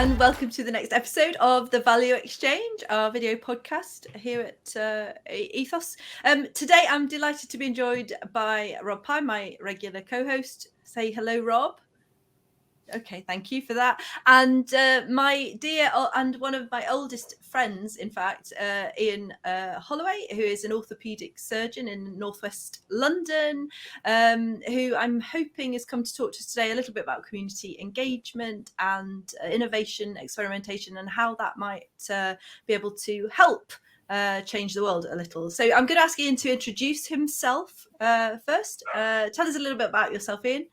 and welcome to the next episode of the Value Exchange, our video podcast here at Ethos. Today, I'm delighted to be joined by Rob Pye, my regular co-host. Say hello, Rob. Okay, thank you for that. And my dear and one of my oldest friends, in fact, Ian Holloway, who is an orthopaedic surgeon in northwest London, who I'm hoping has come to talk to us today a little bit about community engagement and innovation, experimentation, and how that might be able to help change the world a little. So I'm going to ask Ian to introduce himself first. Tell us a little bit about yourself, Ian,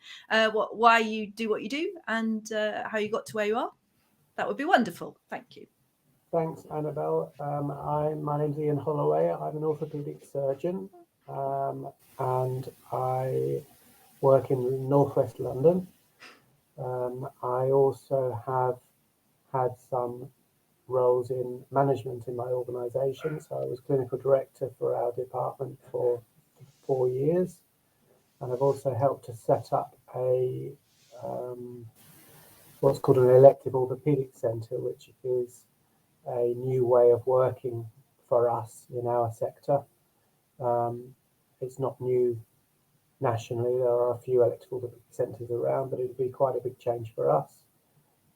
why you do what you do, and how you got to where you are. That would be wonderful. Thank you. Thanks, Annabelle. My name's Ian Holloway. I'm an orthopaedic surgeon, and I work in northwest London. I also have had some roles in management in my organisation. So I was clinical director for our department for 4 years, and I've also helped to set up a what's called an elective orthopaedic centre, which is a new way of working for us in our sector. It's not new nationally. There are a few elective orthopaedic centres around, but it'd be quite a big change for us.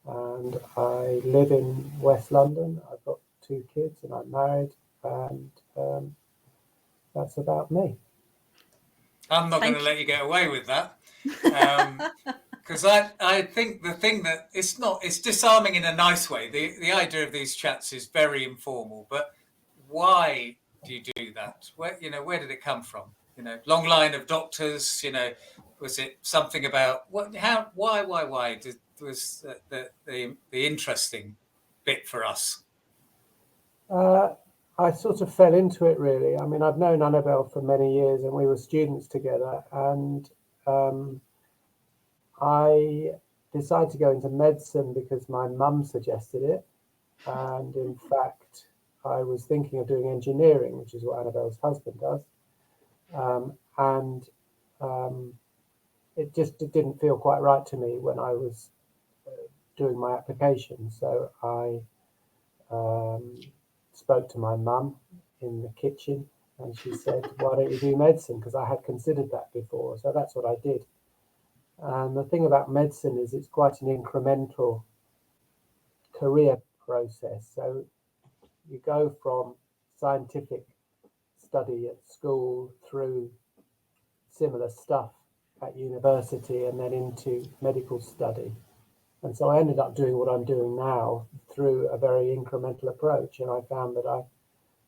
And I live in West London. I've got 2 kids and I'm married, and that's about me. I'm not going to let you get away with that, because I think the thing that it's disarming in a nice way. The idea of these chats is very informal, but why do you do that? Where did it come from? Long line of doctors. Was it something about what? How? Why? Was the interesting bit for us? I sort of fell into it, really. I mean, I've known Annabelle for many years, and we were students together. And I decided to go into medicine because my mum suggested it. And in fact, I was thinking of doing engineering, which is what Annabelle's husband does. It didn't feel quite right to me when I was doing my application. So I spoke to my mum in the kitchen, and she said, why don't you do medicine? Because I had considered that before. So that's what I did. And the thing about medicine is it's quite an incremental career process. So you go from scientific study at school through similar stuff at university and then into medical study. And so I ended up doing what I'm doing now through a very incremental approach. And I found that I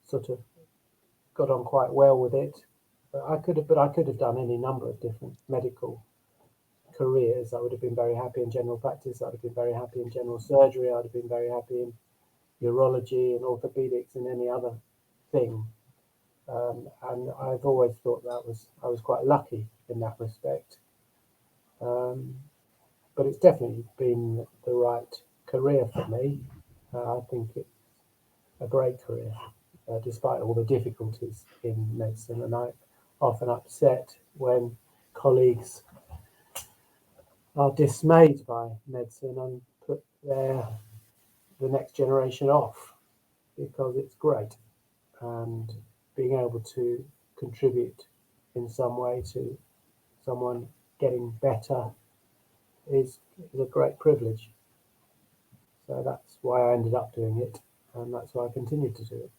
sort of got on quite well with it. I could have done any number of different medical careers. I would have been very happy in general practice. I'd have been very happy in general surgery. I'd have been very happy in urology and orthopedics and any other thing. And I've always thought I was quite lucky in that respect. But it's definitely been the right career for me. I think it's a great career, despite all the difficulties in medicine. And I'm often upset when colleagues are dismayed by medicine and put the next generation off, because it's great. And being able to contribute in some way to someone getting better is a great privilege. So that's why I ended up doing it, and that's why I continue to do it.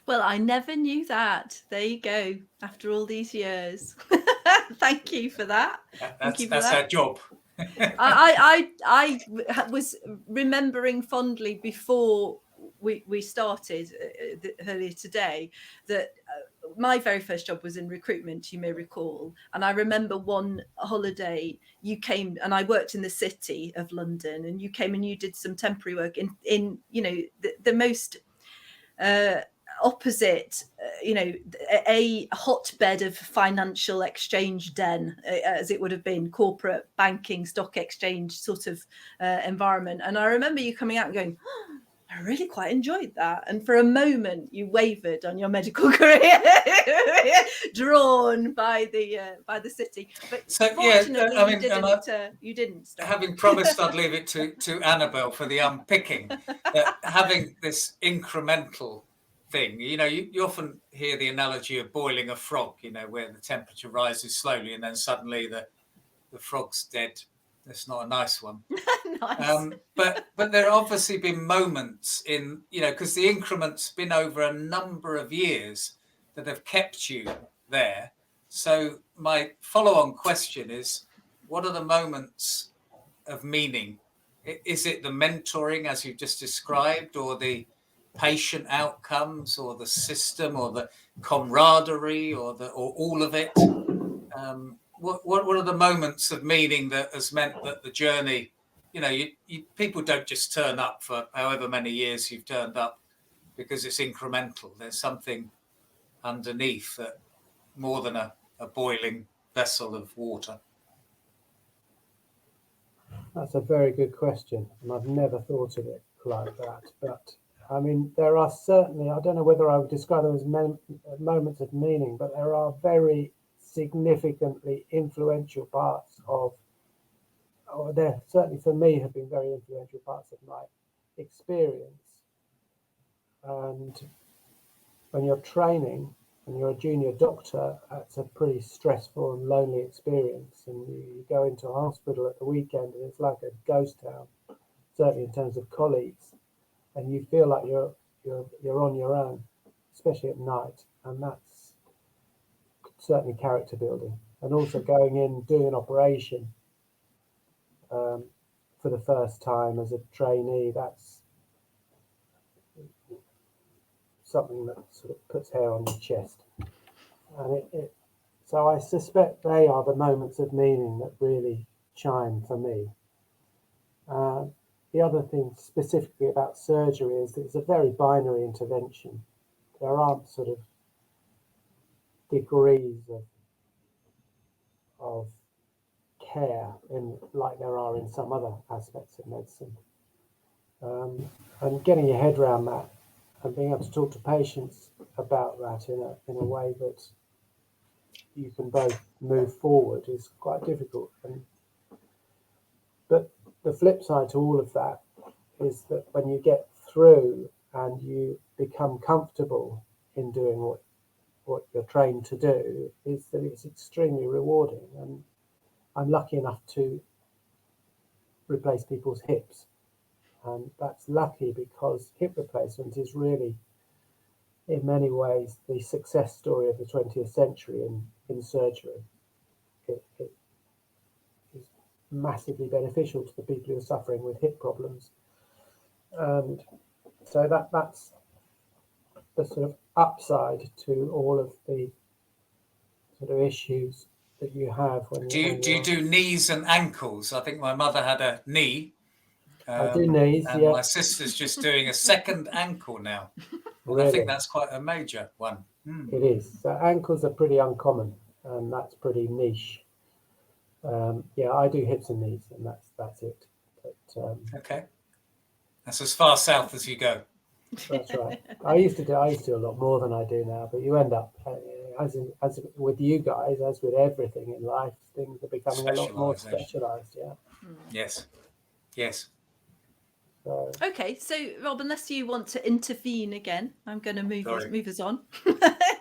Well, I never knew that. There you go. After all these years, thank you for that. That's our job. I was remembering fondly before we started earlier today that my very first job was in recruitment, you may recall. And I remember one holiday you came, and I worked in the city of London, and you came and you did some temporary work in the most opposite, a hotbed of financial exchange den, as it would have been, corporate banking, stock exchange sort of environment. And I remember you coming out and going, I really quite enjoyed that. And for a moment, you wavered on your medical career, drawn by the city. But So fortunately, I mean, you didn't stop. Having promised I'd leave it to Annabelle for the unpicking, that having this incremental thing, you often hear the analogy of boiling a frog, where the temperature rises slowly and then suddenly the frog's dead. That's not a nice one. Nice. But there have obviously been moments in, because the increment's been over a number of years that have kept you there. So my follow-on question is, what are the moments of meaning? Is it the mentoring, as you've just described, or the patient outcomes, or the system, or the camaraderie, or all of it? What are the moments of meaning that has meant that the journey, people don't just turn up for however many years you've turned up because it's incremental. There's something underneath that more than a boiling vessel of water. That's a very good question, and I've never thought of it like that. But I mean, there are certainly, I don't know whether I would describe them as moments of meaning, but there are very significantly influential parts of, or there certainly for me have been very influential parts of my experience. And when you're training and you're a junior doctor, that's a pretty stressful and lonely experience. And you go into a hospital at the weekend and it's like a ghost town, certainly in terms of colleagues, and you feel like you're on your own, especially at night, and that's certainly character building. And also going in, doing an operation for the first time as a trainee, that's something that sort of puts hair on your chest. And so I suspect they are the moments of meaning that really shine for me. The other thing specifically about surgery is that it's a very binary intervention. There aren't sort of degrees of care like there are in some other aspects of medicine. And getting your head around that and being able to talk to patients about that in a way that you can both move forward is quite difficult. But the flip side to all of that is that when you get through and you become comfortable in doing what you're trained to do, is that it's extremely rewarding. And I'm lucky enough to replace people's hips. And that's lucky because hip replacement is really, in many ways, the success story of the 20th century in surgery. It is massively beneficial to the people who are suffering with hip problems. And so that's the sort of upside to all of the sort of issues that you have when do you do knees and ankles? I think my mother had a knee. I do knees, and yeah. My sister's just doing a second ankle now. Really? I think that's quite a major one. It is. So ankles are pretty uncommon, and that's pretty niche. Yeah, I do hips and knees, and that's it. But, okay, that's as far south as you go. That's right. I used to do a lot more than I do now, but you end up, as with you guys, as with everything in life, things are becoming a lot more specialised. Yeah. Yes. So. Okay, so Rob, unless you want to intervene again, I'm going to move us on.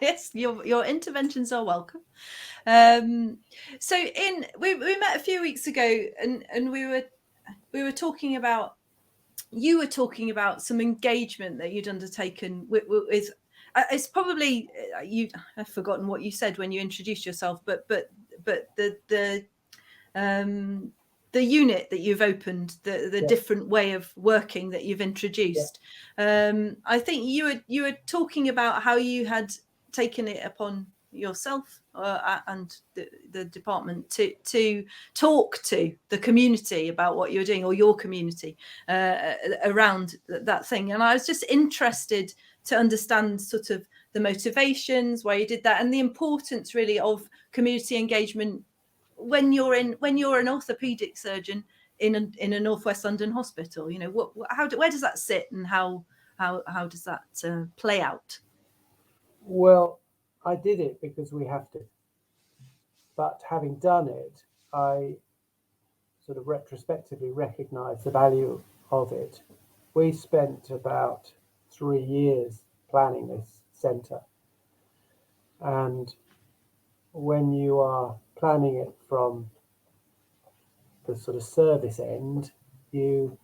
Yes, your interventions are welcome. So we met a few weeks ago, and we were talking about, you were talking about some engagement that you'd undertaken with it's probably I've forgotten what you said when you introduced yourself, but the unit that you've opened, the different way of working that you've introduced. I think you were talking about how you had taken it upon yourself and the department to talk to the community about what you're doing, or your community around that thing. And I was just interested to understand sort of the motivations, why you did that, and the importance really of community engagement when you're an orthopaedic surgeon in a Northwest London hospital? Where does that sit, and how does that play out? Well, I did it because we have to. But having done it, I sort of retrospectively recognise the value of it. We spent about 3 years planning this centre. And when you are planning it from the sort of service end, you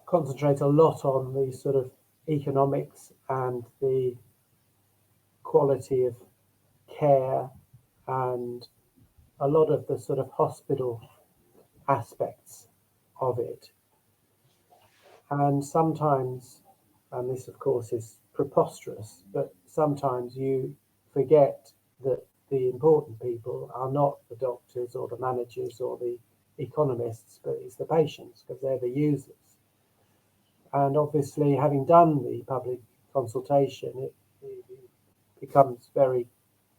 concentrate a lot on the sort of economics and the quality of care and a lot of the sort of hospital aspects of it. And sometimes, and this of course is preposterous, but sometimes you forget that the important people are not the doctors or the managers or the economists, but it's the patients, because they're the users. And obviously, having done the public consultation, it becomes very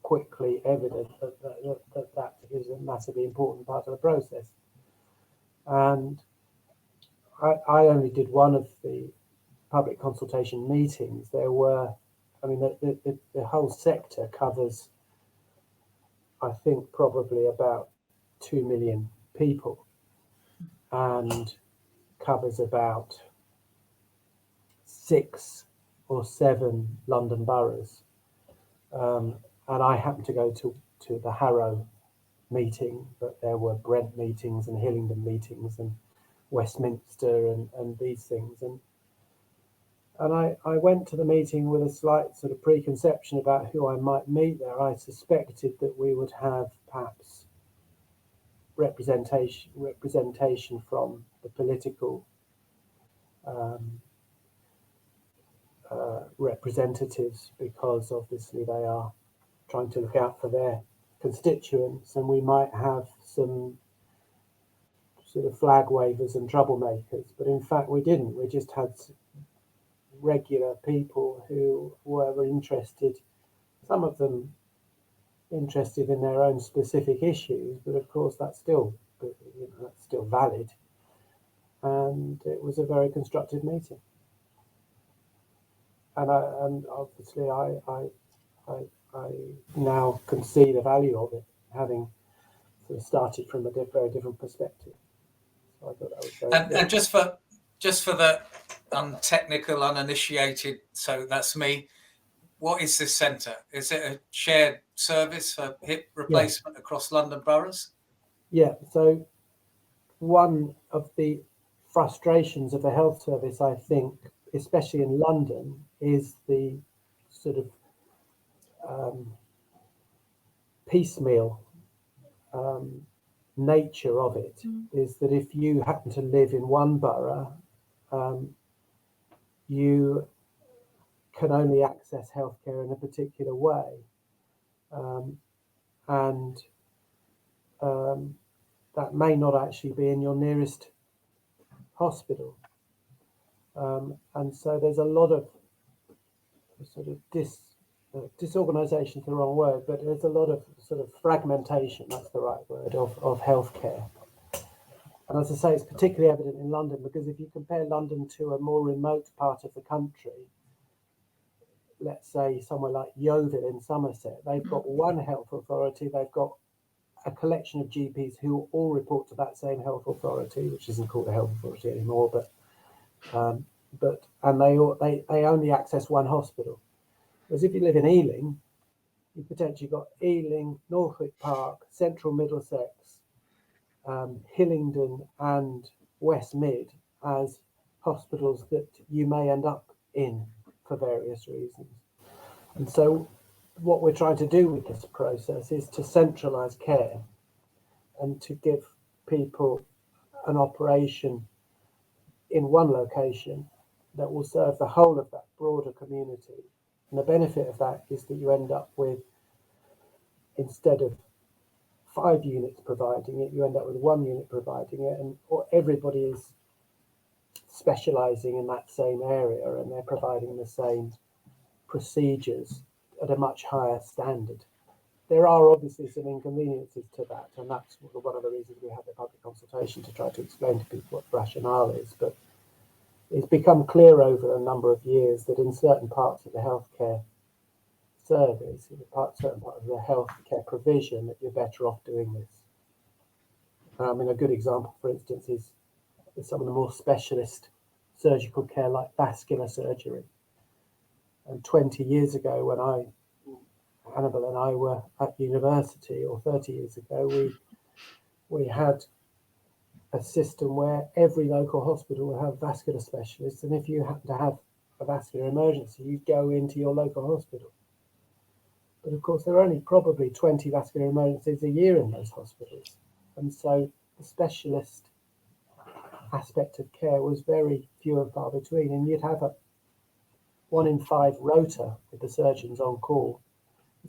quickly evident that is a massively important part of the process. And I only did one of the public consultation meetings. There were, I mean, the whole sector covers, I think, probably about 2 million people, and covers about 6 or 7 London boroughs. And I happened to go to the Harrow meeting, but there were Brent meetings and Hillingdon meetings and Westminster and these things. And I went to the meeting with a slight sort of preconception about who I might meet there. I suspected that we would have perhaps representation from the political representatives, because obviously they are trying to look out for their constituents, and we might have some sort of flag wavers and troublemakers. But in fact we didn't. We just had regular people who were interested, some of them interested in their own specific issues, but of course that's still valid. And it was a very constructive meeting. And obviously I now can see the value of it, having sort of started from a very different perspective. So I thought that was very good. And just for the untechnical, uninitiated, so that's me. What is this centre? Is it a shared service for hip replacement across London boroughs? Yeah. So one of the frustrations of the health service, I think, especially in London, is the sort of piecemeal nature of it. Is that if you happen to live in one borough, you can only access healthcare in a particular way, and that may not actually be in your nearest hospital. And so there's a lot of sort of disorganisation is the wrong word, but there's a lot of sort of fragmentation, that's the right word, of healthcare. And as I say, it's particularly evident in London, because if you compare London to a more remote part of the country, let's say somewhere like Yeovil in Somerset, they've got one health authority, they've got a collection of GPs who all report to that same health authority, which isn't called a health authority anymore, but they only access one hospital. Whereas if you live in Ealing, you've potentially got Ealing, Northwick Park, Central Middlesex, Hillingdon and West Mid as hospitals that you may end up in for various reasons. And so what we're trying to do with this process is to centralise care and to give people an operation in one location that will serve the whole of that broader community. And the benefit of that is that you end up with, instead of 5 units providing it, you end up with 1 unit providing it, and everybody is specialising in that same area, and they're providing the same procedures at a much higher standard. there are obviously some inconveniences to that, and that's one of the reasons we have the public consultation, to try to explain to people what rationale is. But it's become clear over a number of years that in certain parts of the healthcare service, in certain part of the healthcare provision, that you're better off doing this. I mean, a good example, for instance, is some of the more specialist surgical care like vascular surgery. And 20 years ago, when Hannibal and I were at university, or 30 years ago, we had a system where every local hospital would have vascular specialists, and if you happen to have a vascular emergency, you'd go into your local hospital. But of course, there are only probably 20 vascular emergencies a year in those hospitals, and so the specialist aspect of care was very few and far between, and you'd have a 1 in 5 rota with the surgeons on call.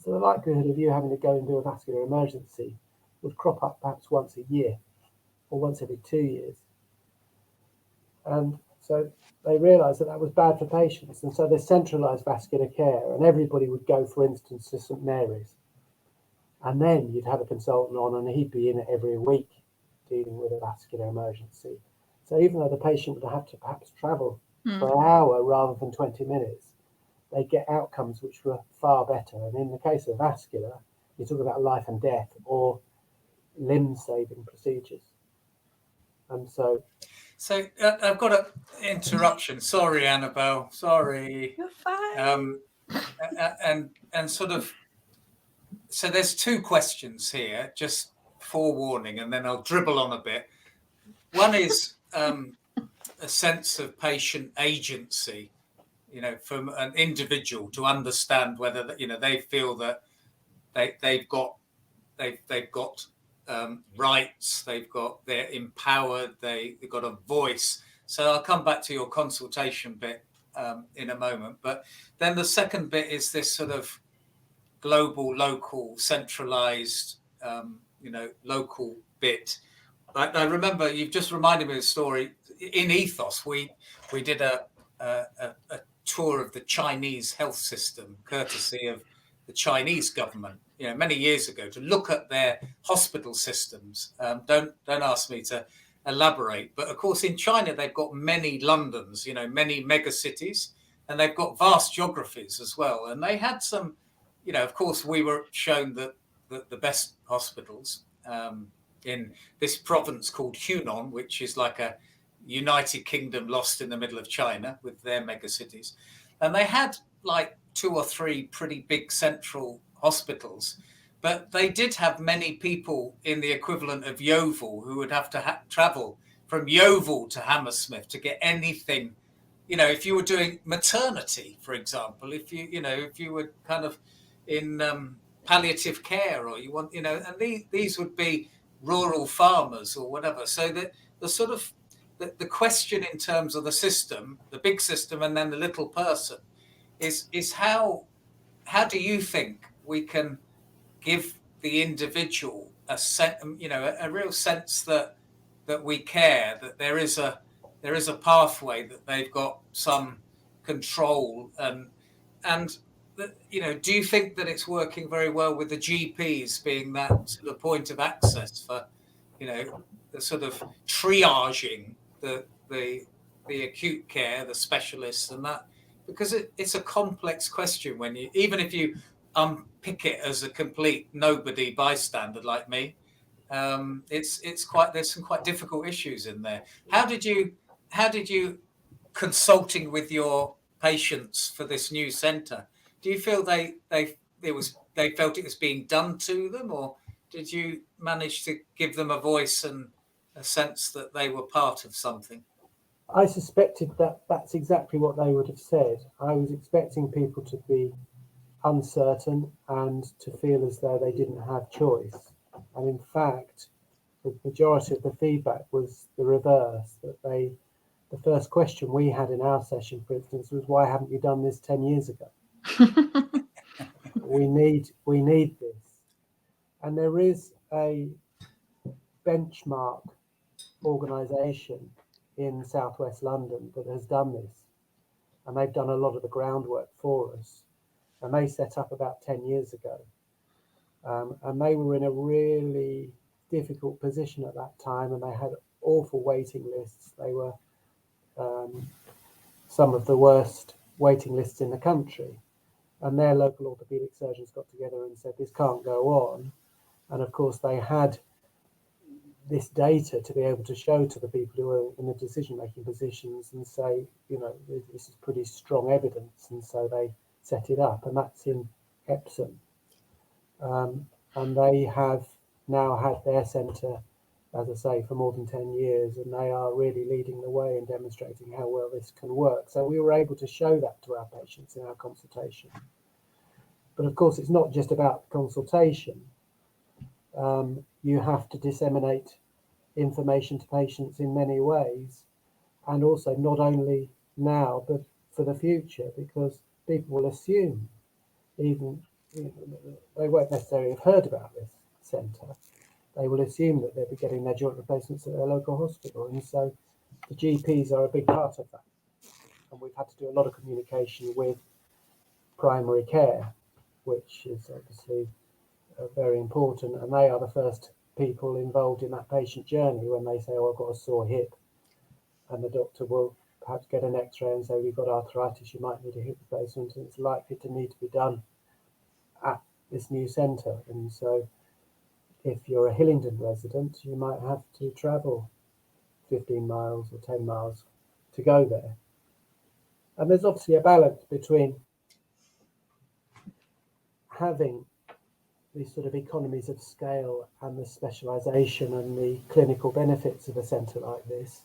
So the likelihood of you having to go and do a vascular emergency would crop up perhaps once a year or once every 2 years. And so they realised that was bad for patients, and so they centralised vascular care, and everybody would go, for instance, to St Mary's. And then you'd have a consultant on, and he'd be in it every week dealing with a vascular emergency. So even though the patient would have to perhaps travel for an hour rather than 20 minutes, they get outcomes which were far better. And in the case of vascular, you talk about life and death or limb-saving procedures. And so I've got an interruption. Sorry, Annabelle. Sorry. You're fine. And sort of, so there's 2 questions here, just forewarning, and then I'll dribble on a bit. One is a sense of patient agency, from an individual, to understand whether, they feel that they've got rights, they're empowered, they've got a voice. So I'll come back to your consultation bit in a moment. But then the second bit is this sort of global, local, centralized, local bit. I remember you've just reminded me of a story in Ethos. We did a tour of the Chinese health system, courtesy of the Chinese government, many years ago, to look at their hospital systems. Don't ask me to elaborate, but of course in China they've got many Londons, many mega cities, and they've got vast geographies as well. And they had some, of course we were shown that the best hospitals in this province called Hunan, which is like a United Kingdom lost in the middle of China with their mega cities. And they had like 2 or 3 pretty big central hospitals, but they did have many people in the equivalent of Yeovil who would have to travel from Yeovil to Hammersmith to get anything. If you were doing maternity, for example, if you were kind of in palliative care, or you want, and these would be rural farmers or whatever. So that the sort of the question in terms of the system, the big system, and then the little person, is how do you think we can give the individual a real sense that we care, that there is a pathway, that they've got some control, and do you think that it's working very well with the GPs being that sort of point of access for the sort of triaging the acute care, the specialists, and that, because it's a complex question when even if you unpick it as a complete nobody bystander like me, there's some quite difficult issues in there. How did you consulting with your patients for this new centre, do you feel they felt it was being done to them, or did you manage to give them a voice and a sense that they were part of something? I suspected that that's exactly what they would have said. I was expecting people to be uncertain and to feel as though they didn't have choice. And in fact, the majority of the feedback was the reverse, that the first question we had in our session, for instance, was, why haven't you done this 10 years ago? we need this. And there is a benchmark organisation in southwest London that has done this, and they've done a lot of the groundwork for us, and they set up about 10 years ago. And they were in a really difficult position at that time, and they had awful waiting lists. They were some of the worst waiting lists in the country. And their local orthopaedic surgeons got together and said, this can't go on. And of course, they had this data to be able to show to the people who were in the decision-making positions and say, you know, this is pretty strong evidence. And so they set it up, and that's in Epsom. And they have now had their centre, as I say, for more than 10 years, and they are really leading the way in demonstrating how well this can work. So we were able to show that to our patients in our consultation. But of course, it's not just about consultation. You have to disseminate information to patients in many ways, and also not only now, but for the future, because people will assume, even they won't necessarily have heard about this centre. They will assume that they'll be getting their joint replacements at their local hospital, and so the GPs are a big part of that. And we've had to do a lot of communication with primary care, which is obviously very important, and they are the first people involved in that patient journey when they say, oh, I've got a sore hip, and the doctor will perhaps get an x-ray and say, you've got arthritis, you might need a hip replacement, and it's likely to need to be done at this new centre. And so if you're a Hillingdon resident, you might have to travel 15 miles or 10 miles to go there. And there's obviously a balance between having these sort of economies of scale and the specialisation and the clinical benefits of a centre like this,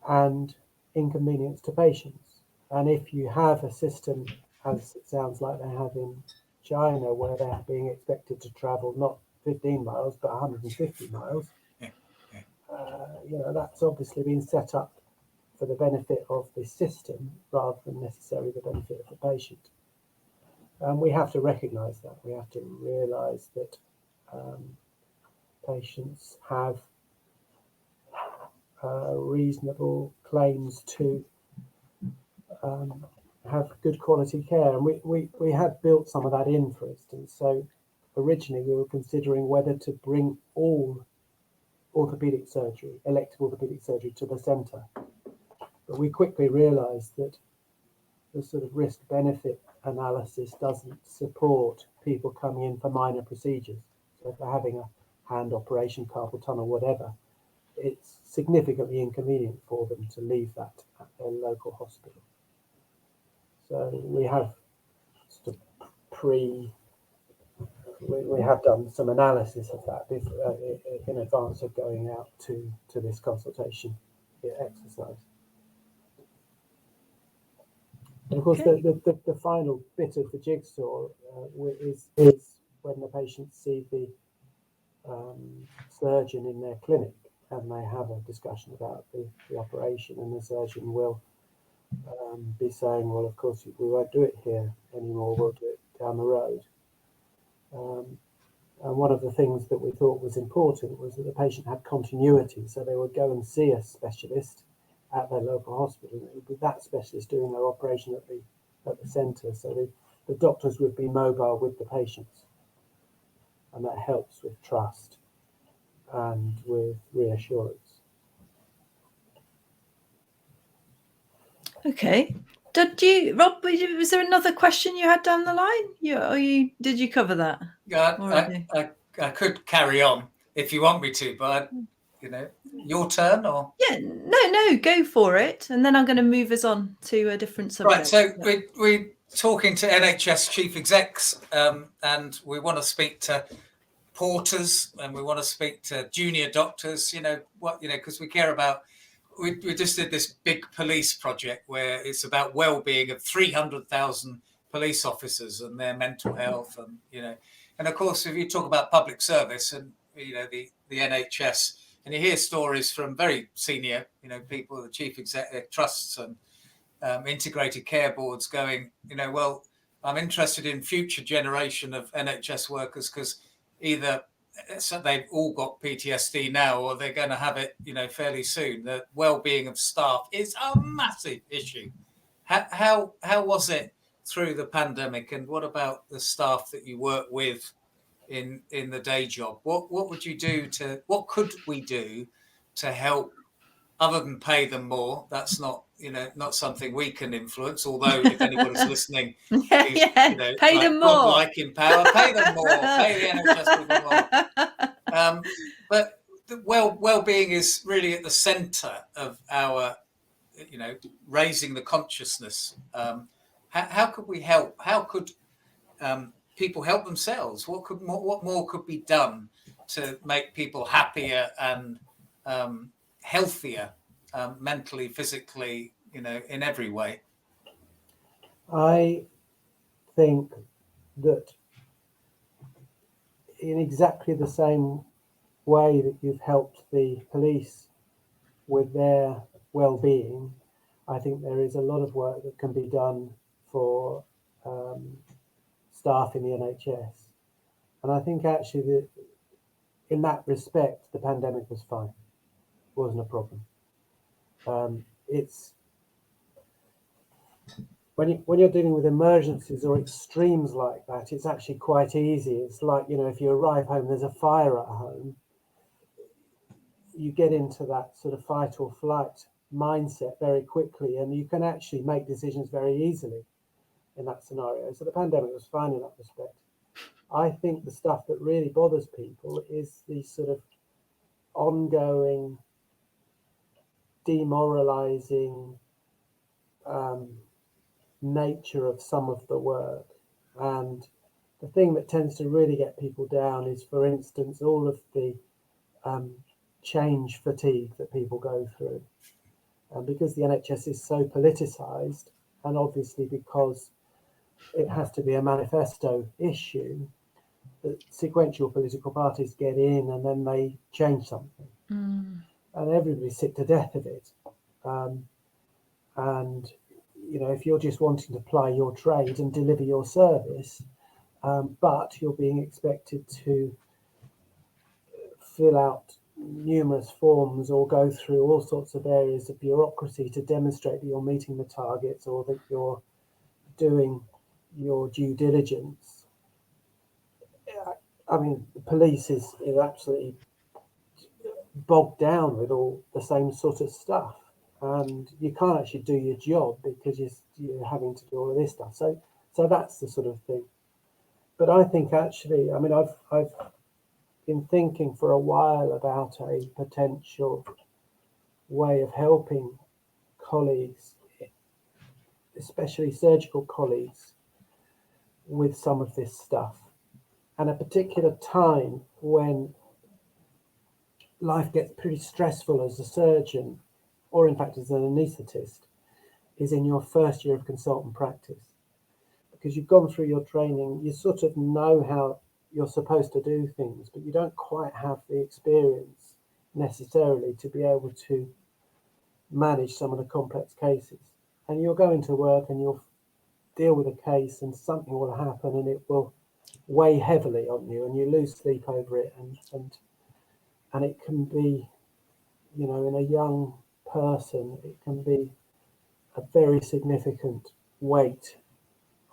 and inconvenience to patients. And if you have a system, as it sounds like they have in China, where they're being expected to travel not 15 miles but 150 miles, you know, that's obviously been set up for the benefit of the system rather than necessarily the benefit of the patient. And we have to recognise that. We have to realise that patients have reasonable claims to have good quality care. And we have built some of that in, for instance. So originally we were considering whether to bring all orthopaedic surgery, elective orthopaedic surgery, to the centre. But we quickly realised that the sort of risk-benefit analysis doesn't support people coming in for minor procedures. So if they're having a hand operation, carpal tunnel, whatever, it's significantly inconvenient for them to leave that at their local hospital. So we have sort of we have done some analysis of that in advance of going out to this consultation exercise. And of course, the final bit of the jigsaw is when the patients see the surgeon in their clinic and they have a discussion about the operation, and the surgeon will be saying, well, of course, we won't do it here anymore, we'll do it down the road. And one of the things that we thought was important was that the patient had continuity, so they would go and see a specialist at their local hospital. It would be that specialist doing their operation at the centre, so the doctors would be mobile with the patients, and that helps with trust and with reassurance. Okay. Rob, was there another question you had down the line? Did you cover that? Yeah, I could carry on if you want me to, but your turn, or no, go for it, and then I'm going to move us on to a different subject. Right. So we're talking to NHS chief execs, and we want to speak to porters, and we want to speak to junior doctors. Because we care about. We just did this big police project where it's about well-being of 300,000 police officers and their mental health, and of course, if you talk about public service and the NHS, and you hear stories from very senior people, the chief executive trusts and integrated care boards going, well, I'm interested in future generation of NHS workers because either they've all got PTSD now, or they're going to have it, fairly soon. The well-being of staff is a massive issue. How was it through the pandemic, and what about the staff that you work with in the day job? What could we do to help, other than pay them more? That's not, not something we can influence. Although if anybody's listening, who's, pay like them God more, like in power, pay them more, pay the NHS people more. But the well-being is really at the centre of our, raising the consciousness. How could we help? How could people help themselves? What more could be done to make people happier and healthier, mentally, physically, in every way? I think that in exactly the same way that you've helped the police with their well-being, I think there is a lot of work that can be done for staff in the NHS. And I think actually that in that respect, the pandemic was fine. It wasn't a problem. It's when you're dealing with emergencies or extremes like that, it's actually quite easy. It's like, if you arrive home, there's a fire at home, you get into that sort of fight or flight mindset very quickly, and you can actually make decisions very easily in that scenario. So the pandemic was fine in that respect. I think the stuff that really bothers people is the sort of ongoing demoralizing nature of some of the work. And the thing that tends to really get people down is, for instance, all of the change fatigue that people go through. And because the NHS is so politicised, and obviously because it has to be a manifesto issue, that sequential political parties get in and then they change something. And everybody's sick to death of it. And, if you're just wanting to ply your trade and deliver your service, but you're being expected to fill out numerous forms or go through all sorts of areas of bureaucracy to demonstrate that you're meeting the targets or that you're doing your due diligence. I mean, the police is absolutely bogged down with all the same sort of stuff, and you can't actually do your job because you're having to do all of this stuff. So that's the sort of thing. But I think actually, I've been thinking for a while about a potential way of helping colleagues, especially surgical colleagues, with some of this stuff. And a particular time when life gets pretty stressful as a surgeon, or in fact as an anaesthetist, is in your first year of consultant practice. Because you've gone through your training, you sort of know how you're supposed to do things, but you don't quite have the experience necessarily to be able to manage some of the complex cases. And you'll go into work and you'll deal with a case and something will happen and it will weigh heavily on you and you lose sleep over it, and it can be, in a young person, it can be a very significant weight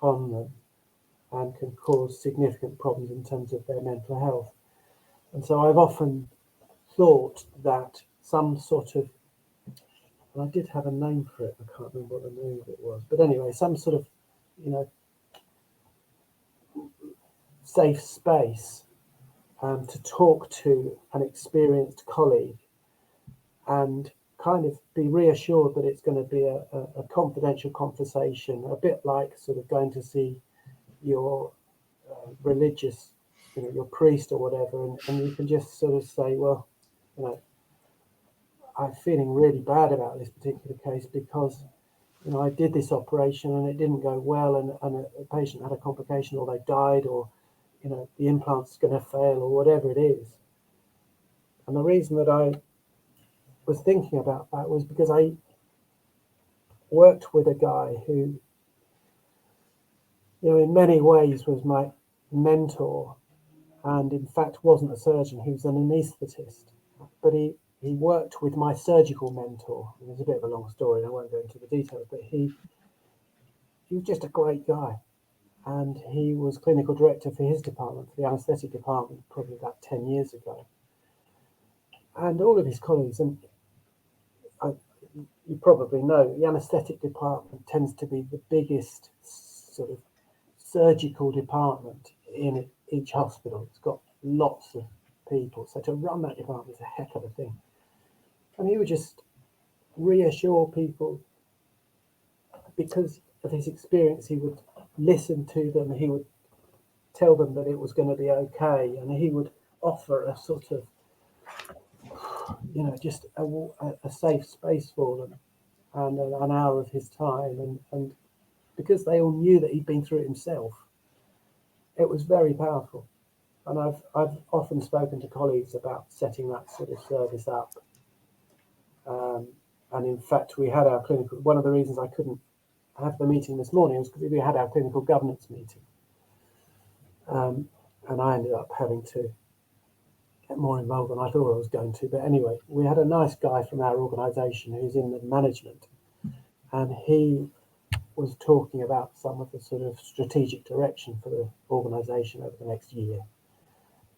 on them and can cause significant problems in terms of their mental health. And so I've often thought that some sort of, and I did have a name for it, I can't remember what the name of it was, but anyway, some sort of, safe space to talk to an experienced colleague and kind of be reassured that it's going to be a confidential conversation, a bit like sort of going to see your religious, your priest or whatever, and you can just sort of say, well, I'm feeling really bad about this particular case because, I did this operation and it didn't go well, and a patient had a complication or they died, or, the implant's going to fail or whatever it is. And the reason that I was thinking about that was because I worked with a guy who, in many ways was my mentor, and in fact wasn't a surgeon, he was an anaesthetist, but he worked with my surgical mentor. It was a bit of a long story and I won't go into the details, but he was just a great guy. and he was clinical director for his department, for the anaesthetic department, probably about 10 years ago. And all of his colleagues, and you probably know, the anaesthetic department tends to be the biggest sort of surgical department in each hospital. It's got lots of people, so to run that department is a heck of a thing. And he would just reassure people, because of his experience. He would listen to them, he would tell them that it was going to be okay, and he would offer a sort of, just a safe space for them, and an hour of his time, and because they all knew that he'd been through it himself, it was very powerful. And I've often spoken to colleagues about setting that sort of service up. And in fact, we had our clinical, one of the reasons I couldn't have the meeting this morning was because we had our clinical governance meeting. And I ended up having to get more involved than I thought I was going to. But anyway, we had a nice guy from our organisation who's in the management, and he was talking about some of the sort of strategic direction for the organisation over the next year.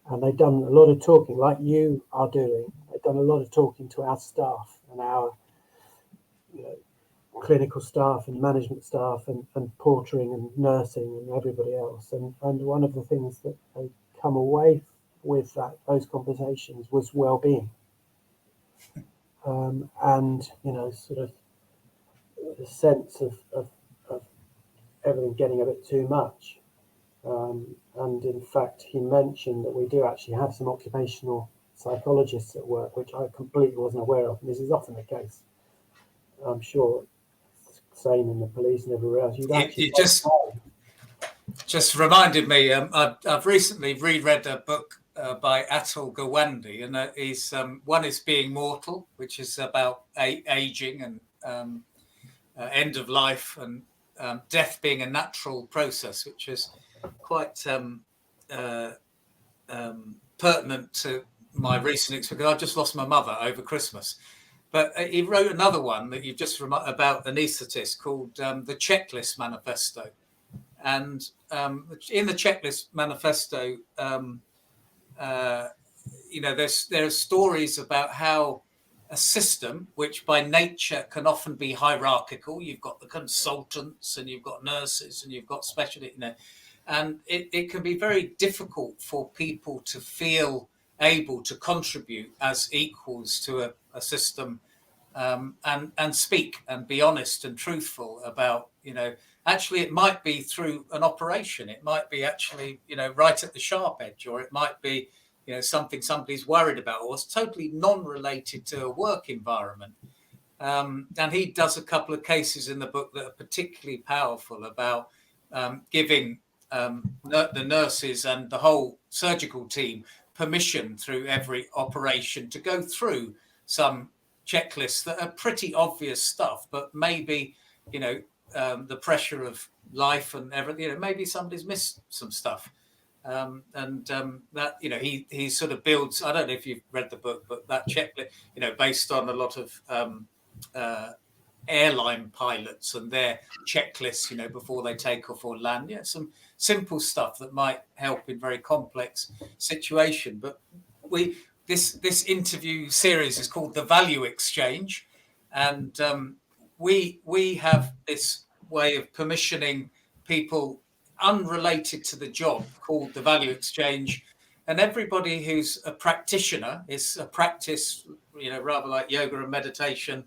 And they've done a lot of talking, like you are doing. They've done a lot of talking to our staff and our clinical staff and management staff and portering and nursing and everybody else. And one of the things that they come away with those conversations was well-being. And, sort of the sense of everything getting a bit too much. And in fact, he mentioned that we do actually have some occupational psychologists at work, which I completely wasn't aware of. And this is often the case. I'm sure it's the same in the police and everywhere else. You just reminded me, I've recently reread a book by Atul Gawande, and he's one is Being Mortal, which is about aging and end of life and death being a natural process, which is quite pertinent to my recent experience, because I've just lost my mother over Christmas. But he wrote another one that you've just about anaesthetists called the Checklist Manifesto. And in the Checklist Manifesto, there are stories about how a system, which by nature can often be hierarchical, you've got the consultants and you've got nurses and you've got specialists, and it can be very difficult for people to feel able to contribute as equals to a system, and speak and be honest and truthful about, actually it might be through an operation, it might be actually, right at the sharp edge, or it might be, something somebody's worried about, or it's totally non-related to a work environment. And he does a couple of cases in the book that are particularly powerful about giving the nurses and the whole surgical team permission through every operation to go through some checklists that are pretty obvious stuff, but maybe, the pressure of life and everything, maybe somebody's missed some stuff. That, he sort of builds, I don't know if you've read the book, but that checklist, based on a lot of airline pilots and their checklists, before they take off or land. Some simple stuff that might help in very complex situation. But this interview series is called The Value Exchange, and we have this way of permissioning people unrelated to the job called The Value Exchange, and everybody who's a practitioner is a practice, rather like yoga and meditation,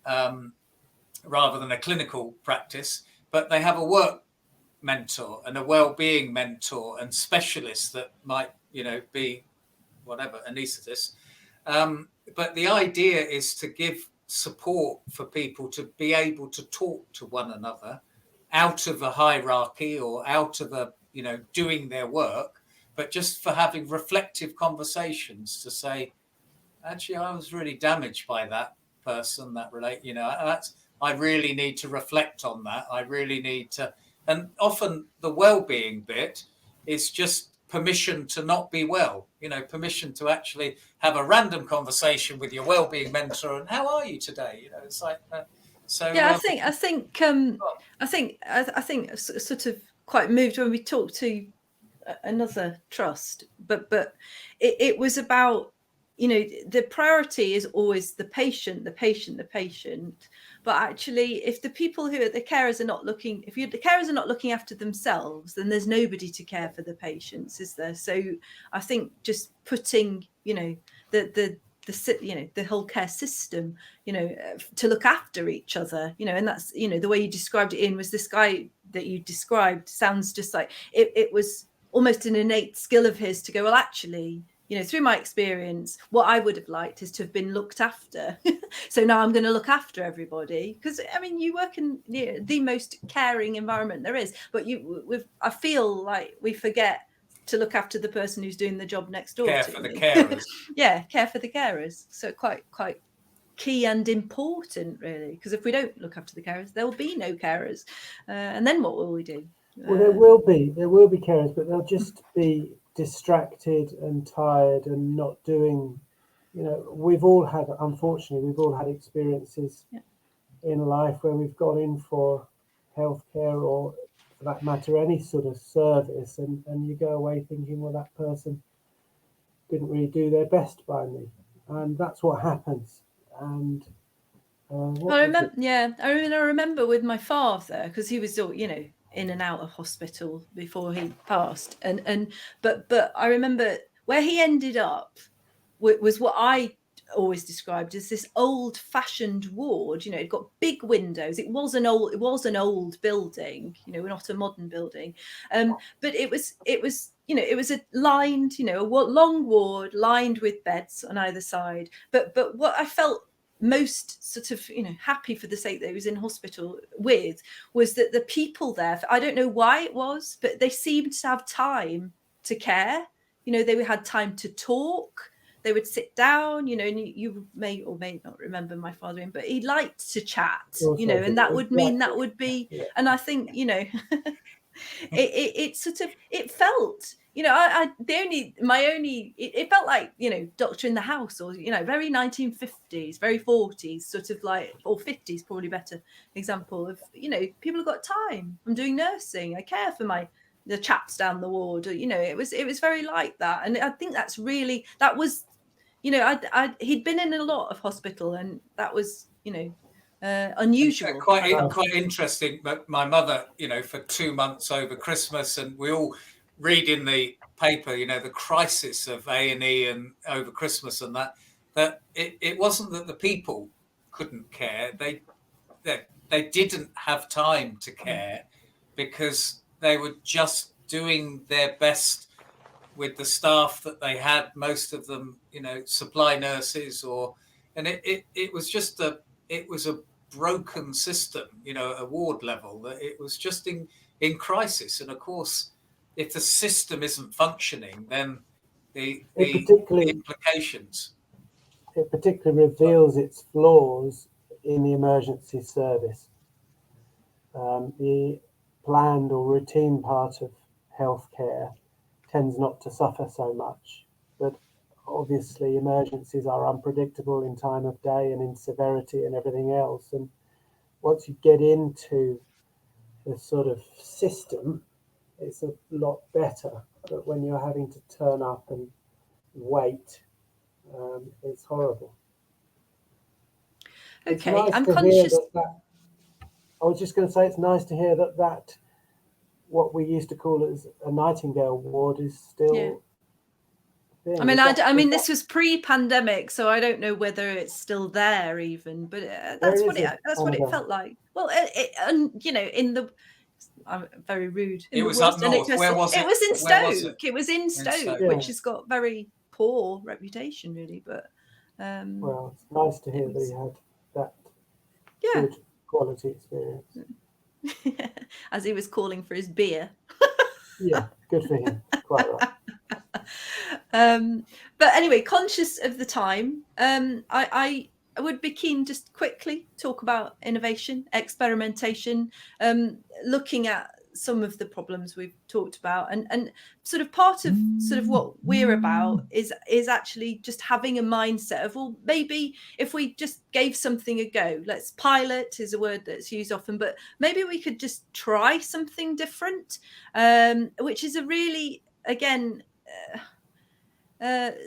rather than a clinical practice, but they have a work mentor and a well-being mentor and specialists that might, be whatever, anaesthetists. But the idea is to give support for people to be able to talk to one another out of a hierarchy or out of a, doing their work, but just for having reflective conversations to say, actually, I was really damaged by that person, that I really need to reflect on that. I really need to, and often the well-being bit is just permission to not be well, permission to actually have a random conversation with your well-being mentor and how are you today? It's like, so yeah, I think sort of quite moved when we talked to another trust, but it was about, you know, the priority is always the patient. But actually, if the people who are the carers are not looking, if the carers are not looking after themselves, then there's nobody to care for the patients, is there? So I think just putting, you know, the you know, the whole care system, you know, to look after each other, you know, and that's, you know, the way you described it, Ian, was this guy that you described sounds just like it was almost an innate skill of his to go, well, actually, you know, through my experience, what I would have liked is to have been looked after. So now I'm going to look after everybody, because I mean, you work in, you know, the most caring environment there is, but I feel like we forget to look after the person who's doing the job next door. Care for the carers. Yeah, care for the carers. So quite key and important, really, because if we don't look after the carers, there will be no carers, and then what will we do? Well, there will be carers, but they'll just be distracted and tired and not doing, you know, unfortunately we've all had experiences in life where we've gone in for healthcare, or for that matter any sort of service, and you go away thinking, well, that person didn't really do their best by me, and that's what happens. And I remember with my father, because he was, you know, in and out of hospital before he passed, but I remember where he ended up was what I always described as this old-fashioned ward. You know, it got big windows. It was an old building, you know, not a modern building, but it was you know, it was a lined, you know, a long ward lined with beds on either side. But what I felt most sort of, you know, happy for the sake that he was in hospital with was that the people there, I don't know why it was, but they seemed to have time to care. You know, they had time to talk. They would sit down, you know, and you may or may not remember my father, but he liked to chat, you know, and that would mean that would be, and I think, you know, it sort of, it felt, you know, it felt like, you know, Doctor in the House, or, you know, very 1950s, very 40s, sort of like, or 50s, probably better example of, you know, people have got time. I'm doing nursing. I care for the chaps down the ward. You know, it was very like that. And I think that was, you know, he'd been in a lot of hospital, and that was, you know, unusual. Quite interesting. But my mother, you know, for 2 months over Christmas, and we all read in the paper, you know, the crisis of A&E and over Christmas, and that it wasn't that the people couldn't care. They didn't have time to care because they were just doing their best with the staff that they had, most of them, you know, supply nurses, and it was just a broken system, you know, at a ward level, that it was just in crisis. And of course, if the system isn't functioning, then the implications. It particularly reveals its flaws in the emergency service. The planned or routine part of healthcare tends not to suffer so much, but obviously emergencies are unpredictable in time of day and in severity and everything else. And once you get into the sort of system, it's a lot better. But when you're having to turn up and wait, it's horrible. Okay, nice I'm to conscious. I was just going to say, it's nice to hear that what we used to call as a Nightingale ward is still. Yeah. I mean, this was pre-pandemic, so I don't know whether it's still there even. But that's what it felt like. Well, and you know, I'm very rude. It was up north. Where was it? It was in Stoke. It was in Stoke, which has got very poor reputation, really. But well, it's nice to hear that he had that good quality experience. As he was calling for his beer. Yeah, good for him. Quite right. But anyway, conscious of the time, I would be keen just quickly talk about innovation, experimentation, looking at some of the problems we've talked about, and sort of part of sort of what we're about is actually just having a mindset of, well, maybe if we just gave something a go, let's pilot is a word that's used often, but maybe we could just try something different, which is a really, again,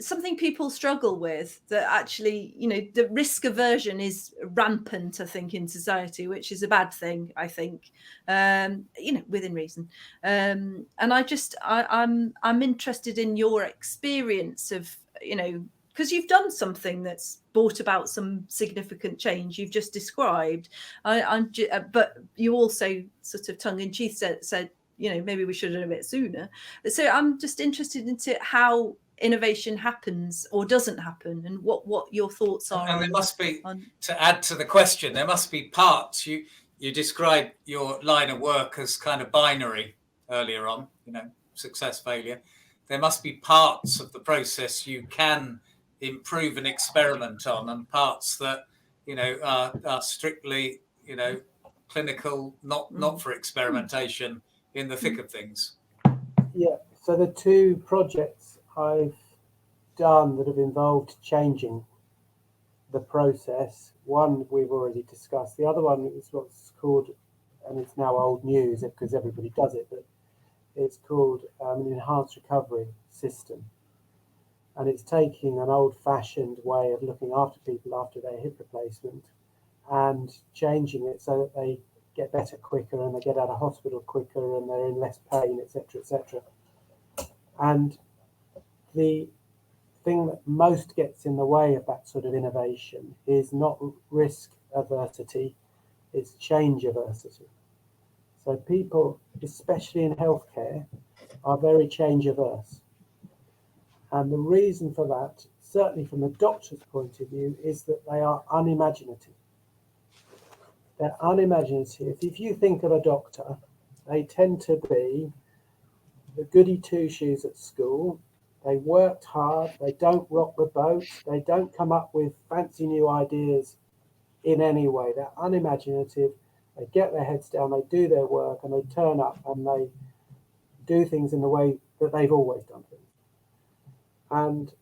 something people struggle with, that actually, you know, the risk aversion is rampant, I think, in society, which is a bad thing, I think, you know, within reason. And I'm interested in your experience of, you know, because you've done something that's brought about some significant change you've just described. But you also sort of tongue in cheek said, you know, maybe we should have done it sooner. So I'm just interested into how innovation happens or doesn't happen, and what your thoughts are. And there must be, to add to the question, there must be parts. You described your line of work as kind of binary earlier on, you know, success, failure. There must be parts of the process you can improve and experiment on, and parts that, you know, are strictly, you know, clinical, not for experimentation in the thick of things. Yeah, so the two projects I've done that have involved changing the process, one we've already discussed. The other one is what's called, and it's now old news because everybody does it, but it's called an enhanced recovery system. And it's taking an old-fashioned way of looking after people after their hip replacement and changing it so that they get better quicker and they get out of hospital quicker and they're in less pain, etc., etc. And the thing that most gets in the way of that sort of innovation is not risk aversity, it's change aversity. So people, especially in healthcare, are very change averse. And the reason for that, certainly from the doctor's point of view, is that they are unimaginative. They're unimaginative. If you think of a doctor, they tend to be the goody two-shoes at school. They worked hard, they don't rock the boat, they don't come up with fancy new ideas in any way. They're unimaginative, they get their heads down, they do their work, and they turn up and they do things in the way that they've always done things. And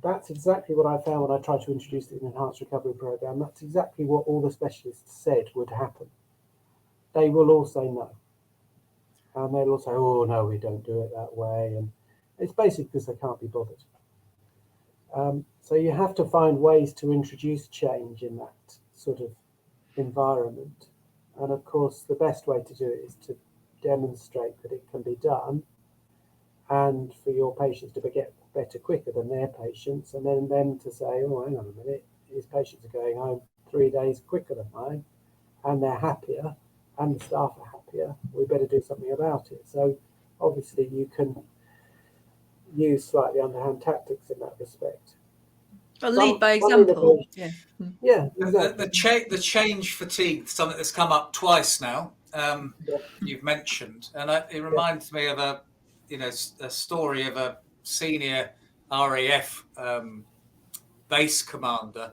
that's exactly what I found when I tried to introduce the enhanced recovery program. That's exactly what all the specialists said would happen. They will all say no. And they'll all say, oh, no, we don't do it that way. And it's basically because they can't be bothered. So you have to find ways to introduce change in that sort of environment. And of course, the best way to do it is to demonstrate that it can be done, and for your patients to get better quicker than their patients, and then them to say, oh, hang on a minute, his patients are going home 3 days quicker than mine, and they're happier, and the staff are happier. We better do something about it. So obviously you can use slightly underhand tactics in that respect. But lead by example. Yeah, exactly. The change fatigue, something that's come up twice now. You've mentioned, and it reminds me of a story of a senior RAF base commander,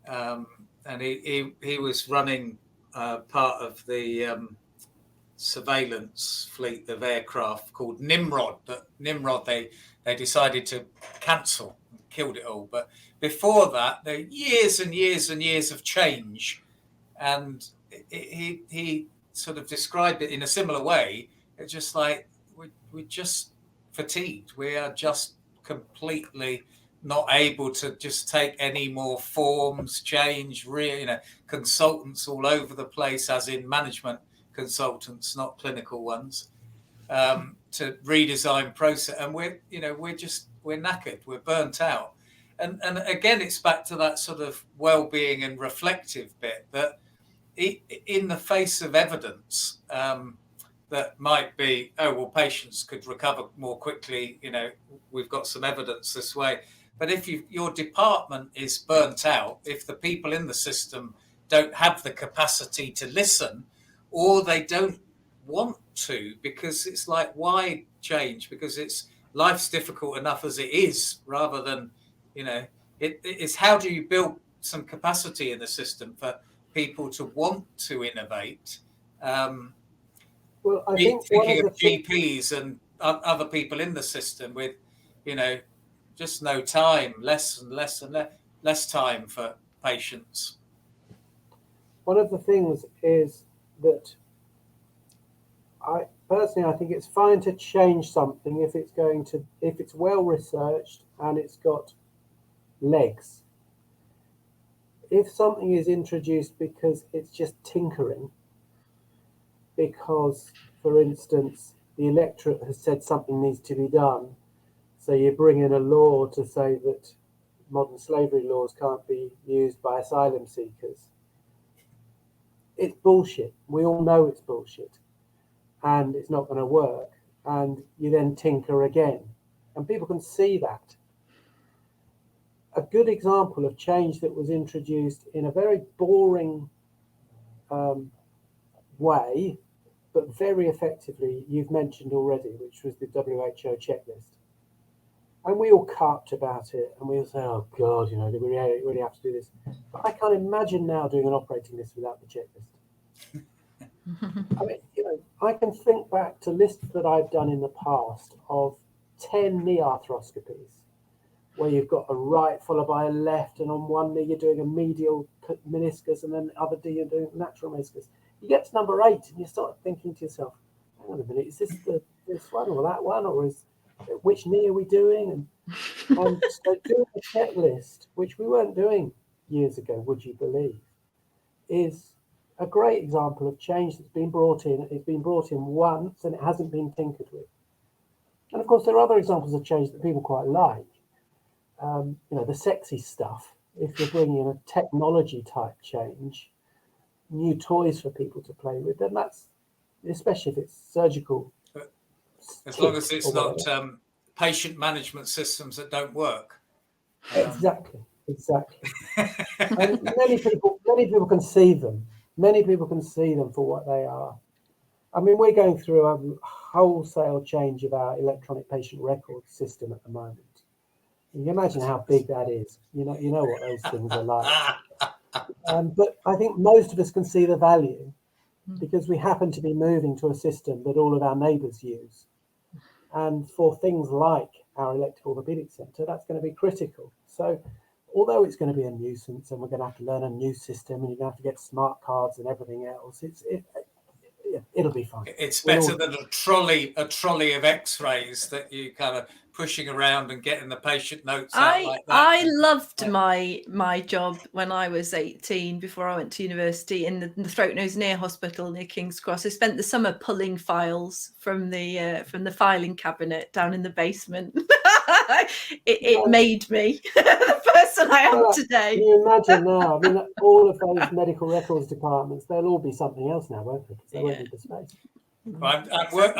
and he was running part of the surveillance fleet of aircraft called Nimrod. But Nimrod, they decided to cancel, killed it all. But before that, there were years and years and years of change, and he sort of described it in a similar way. It's just like we're just fatigued. We are just completely not able to just take any more forms, change, consultants all over the place, as in management consultants, not clinical ones, to redesign process. And we're knackered, we're burnt out. And again, it's back to that sort of well-being and reflective bit, that in the face of evidence, that might be, oh, well, patients could recover more quickly, we've got some evidence this way. But if your department is burnt out, if the people in the system don't have the capacity to listen, or they don't want to, because it's like, why change? Because life's difficult enough as it is, rather than, it's how do you build some capacity in the system for people to want to innovate? Well, I think thinking of GPs and other people in the system with, just no time, less and less and less time for patients. One of the things is that I think it's fine to change something if it's well researched and it's got legs. If something is introduced because it's just tinkering, because, for instance, the electorate has said something needs to be done, so you bring in a law to say that modern slavery laws can't be used by asylum seekers, it's bullshit. We all know it's bullshit, and it's not going to work. And you then tinker again, and people can see that. A good example of change that was introduced in a very boring way, but very effectively, you've mentioned already, which was the WHO checklist. And we all carped about it, and we all say, oh God, do we really have to do this? But I can't imagine now doing an operating list without the checklist. I mean, I can think back to lists that I've done in the past of 10 knee arthroscopies, where you've got a right followed by a left, and on one knee you're doing a medial meniscus, and then the other knee you're doing natural meniscus. You get to number 8, and you start thinking to yourself, hang on a minute, is this this one or that one, or which knee are we doing? And so doing a checklist, which we weren't doing years ago, would you believe, is a great example of change that's been brought in. It's been brought in once, and it hasn't been tinkered with. And of course, there are other examples of change that people quite like. The sexy stuff. If you're bringing in a technology type change, new toys for people to play with, then that's, especially if it's surgical. As long as it's not patient management systems that don't work. Exactly. And many people can see them. Many people can see them for what they are. I mean, we're going through a wholesale change of our electronic patient record system at the moment. You can imagine how big that is. You know what those things are like. But I think most of us can see the value, because we happen to be moving to a system that all of our neighbours use. And for things like our elective orthopaedic centre, that's going to be critical. So although it's going to be a nuisance and we're going to have to learn a new system and you're going to have to get smart cards and everything else, it'll be fine. It's better than a trolley of x-rays that you kind of pushing around and getting the patient notes out like that. I loved my job when I was 18, before I went to university, in the throat, nose and ear hospital near King's Cross. I spent the summer pulling files from the filing cabinet down in the basement. It made me the person I am today. Can you imagine now? I mean, all of those medical records departments, they'll all be something else now, won't they? Because they won't need the space.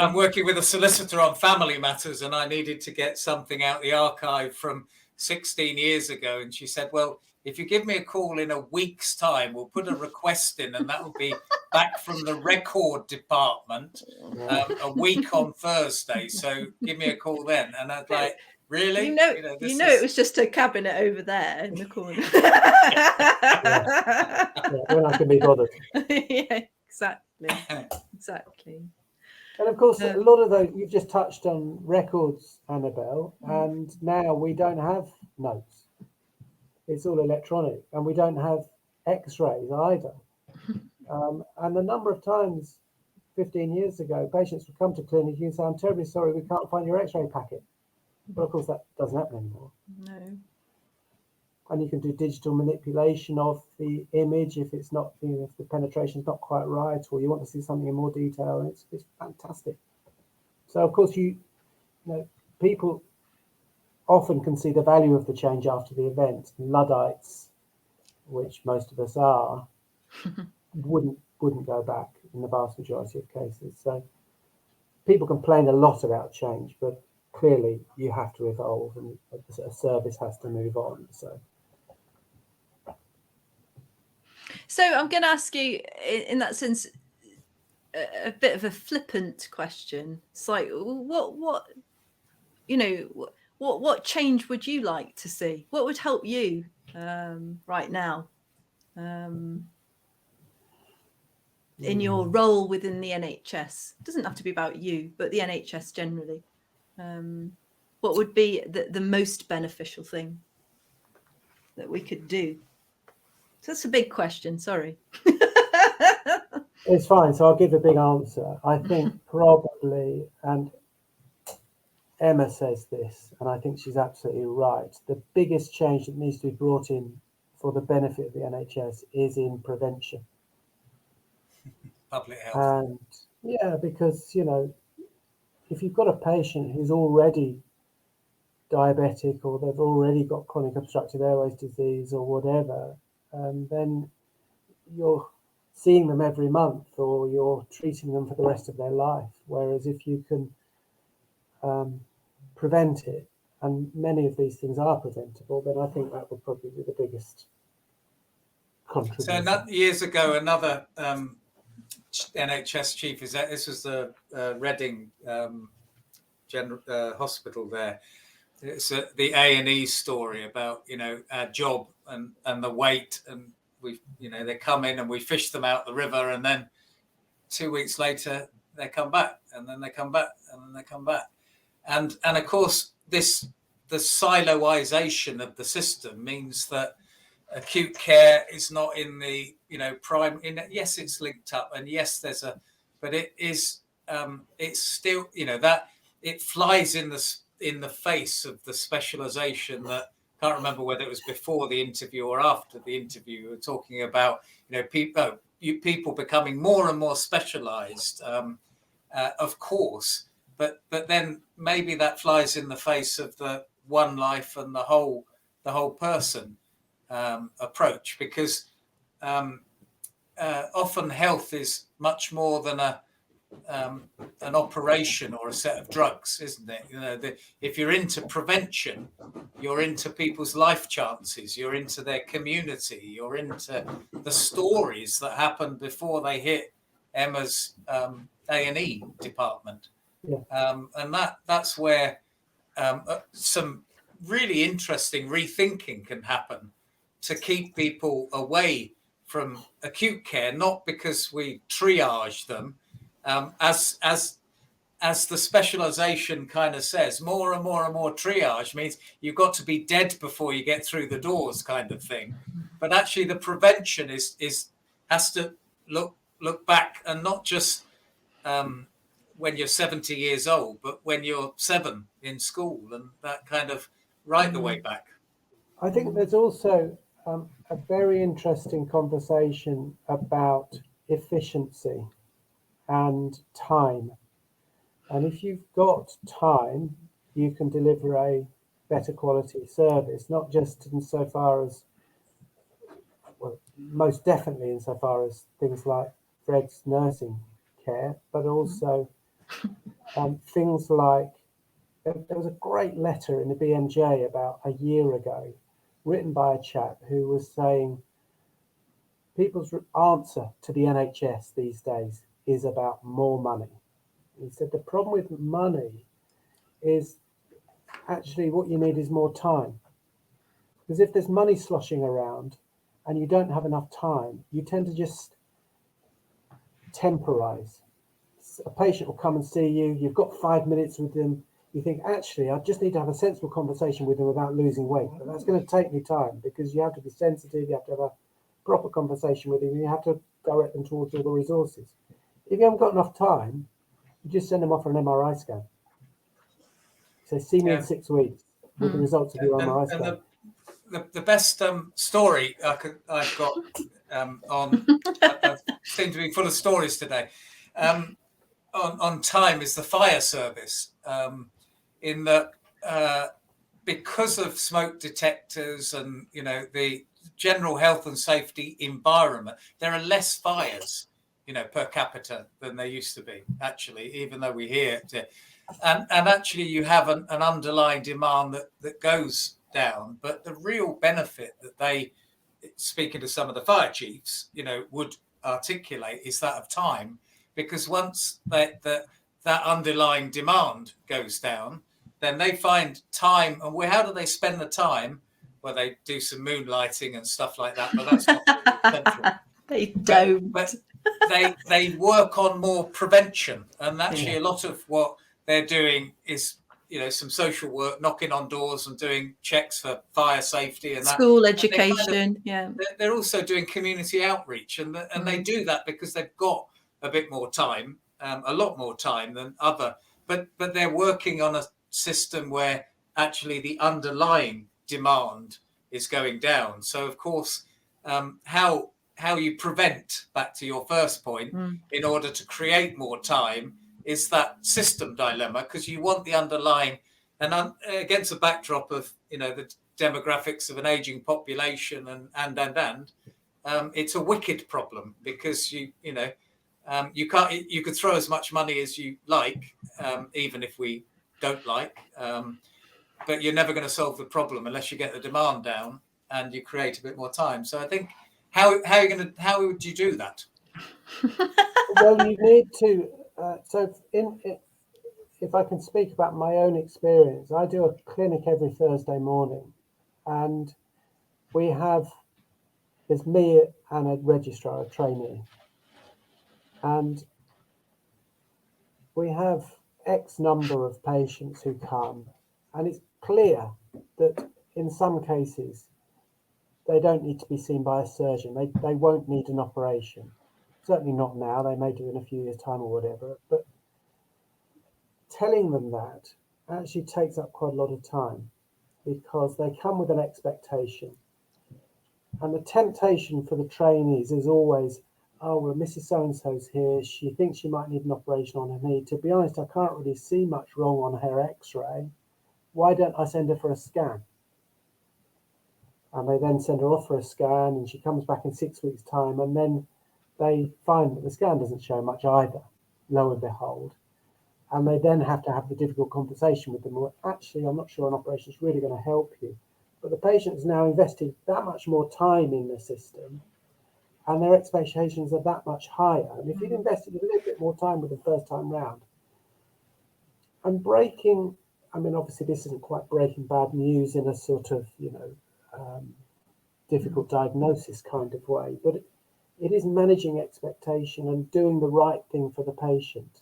I'm working with a solicitor on family matters, and I needed to get something out the archive from 16 years ago. And she said, well, if you give me a call in a week's time, we'll put a request in, and that will be back from the record department a week on Thursday. So give me a call then. And I was like, really? It was just a cabinet over there in the corner. When I can be bothered. Yeah, exactly. And of course, a lot of those, you've just touched on records, Annabelle, and now we don't have notes. It's all electronic, and we don't have x-rays either. And the number of times 15 years ago, patients would come to clinic and say, I'm terribly sorry, we can't find your x-ray packet. But of course, that doesn't happen anymore. No. And you can do digital manipulation of the image if it's not, if the penetration's not quite right, or you want to see something in more detail, and it's fantastic. So of course, people often can see the value of the change after the event. Luddites, which most of us are, wouldn't go back in the vast majority of cases. So people complain a lot about change, but clearly you have to evolve, and a service has to move on. So I'm going to ask you, in that sense, a bit of a flippant question. It's like, what change would you like to see? What would help you right now? in your role within the NHS? It doesn't have to be about you, but the NHS generally. What would be the most beneficial thing that we could do? So that's a big question, sorry. It's fine. So I'll give a big answer. I think probably, and Emma says this, and I think she's absolutely right. The biggest change that needs to be brought in for the benefit of the NHS is in prevention. Public health. And yeah, because, you know, if you've got a patient who's already diabetic or they've already got chronic obstructive airways disease or whatever, then you're seeing them every month or you're treating them for the rest of their life. Whereas if you can prevent it, and many of these things are preventable, then I think that would probably be the biggest contribution. So years ago, another NHS chief exec, this was the Reading General Hospital there. It's the A&E story about, you know, our job and the wait, and we, you know, they come in and we fish them out the river, and then 2 weeks later they come back, and then they come back, and then they come back, and of course the siloization of the system means that acute care is not in the, you know, prime. Yes, it's linked up, and yes, but it is. It's still, you know, that it flies in the face of the specialization that, can't remember whether it was before the interview or after the interview, we were talking about, you know, people becoming more and more specialized, of course, but then maybe that flies in the face of the one life and the whole person approach, because often health is much more than an operation or a set of drugs, isn't it? You know, if you're into prevention, you're into people's life chances, you're into their community, you're into the stories that happen before they hit Emma's A&E department. Yeah. And that's where some really interesting rethinking can happen to keep people away from acute care, not because we triage them, as the specialization kind of says, more and more and more triage means you've got to be dead before you get through the doors, kind of thing. But actually, the prevention has to look back, and not just when you're 70 years old, but when you're 7 in school, and that kind of right the way back. I think there's also a very interesting conversation about efficiency and time. And if you've got time, you can deliver a better quality service, not just insofar as, well, most definitely insofar as things like Fred's nursing care, but also things like, there was a great letter in the BMJ about a year ago, written by a chap who was saying people's answer to the NHS these days is about more money. He said the problem with money is actually what you need is more time. Because if there's money sloshing around and you don't have enough time, you tend to just temporize. A patient will come and see you, you've got 5 minutes with them, you think, actually, I just need to have a sensible conversation with them about losing weight. But that's going to take me time, because you have to be sensitive, you have to have a proper conversation with them, and you have to direct them towards all the resources. If you haven't got enough time, you just send them off for an MRI scan. So see me in 6 weeks with the results of your MRI scan. The best story I've got I seem to be full of stories today, on time, is the fire service. In that, because of smoke detectors and, you know, the general health and safety environment, there are less fires, you know, per capita than there used to be, actually, even though we hear it. And actually you have an underlying demand that goes down. But the real benefit that they, speaking to some of the fire chiefs, you know, would articulate is that of time, because once that underlying demand goes down, then they find time. And how do they spend the time? Well, they do some moonlighting and stuff like that, but that's not really central. They don't. they work on more prevention, and actually a lot of what they're doing is, you know, some social work, knocking on doors and doing checks for fire safety and that. School education, They're also doing community outreach, and they do that because they've got a bit more time, a lot more time than other, but they're working on a system where actually the underlying demand is going down. So of course, how you prevent, back to your first point, in order to create more time, is that system dilemma, because you want the underlying, and against a backdrop of, you know, the demographics of an aging population and it's a wicked problem, because you could throw as much money as you like, even if we don't like, but you're never going to solve the problem unless you get the demand down and you create a bit more time. So I think how would you do that? Well, you need to. If I can speak about my own experience, I do a clinic every Thursday morning, and there's me and a registrar, a trainee, and we have X number of patients who come, and it's clear that in some cases they don't need to be seen by a surgeon. They won't need an operation. Certainly not now. They may do in a few years' time or whatever. But telling them that actually takes up quite a lot of time, because they come with an expectation. And the temptation for the trainees is always, oh, well, Mrs. So-and-so's here. She thinks she might need an operation on her knee. To be honest, I can't really see much wrong on her x-ray. Why don't I send her for a scan? And they then send her off for a scan, and she comes back in 6 weeks' time, and then they find that the scan doesn't show much either, lo and behold. And they then have to have the difficult conversation with them. Well, actually, I'm not sure an operation is really going to help you. But the patient has now invested that much more time in the system, and their expectations are that much higher. And if you'd invested a little bit more time with them first time round, and breaking, I mean, obviously this isn't quite breaking bad news in a sort of, difficult diagnosis kind of way, but it is managing expectation and doing the right thing for the patient.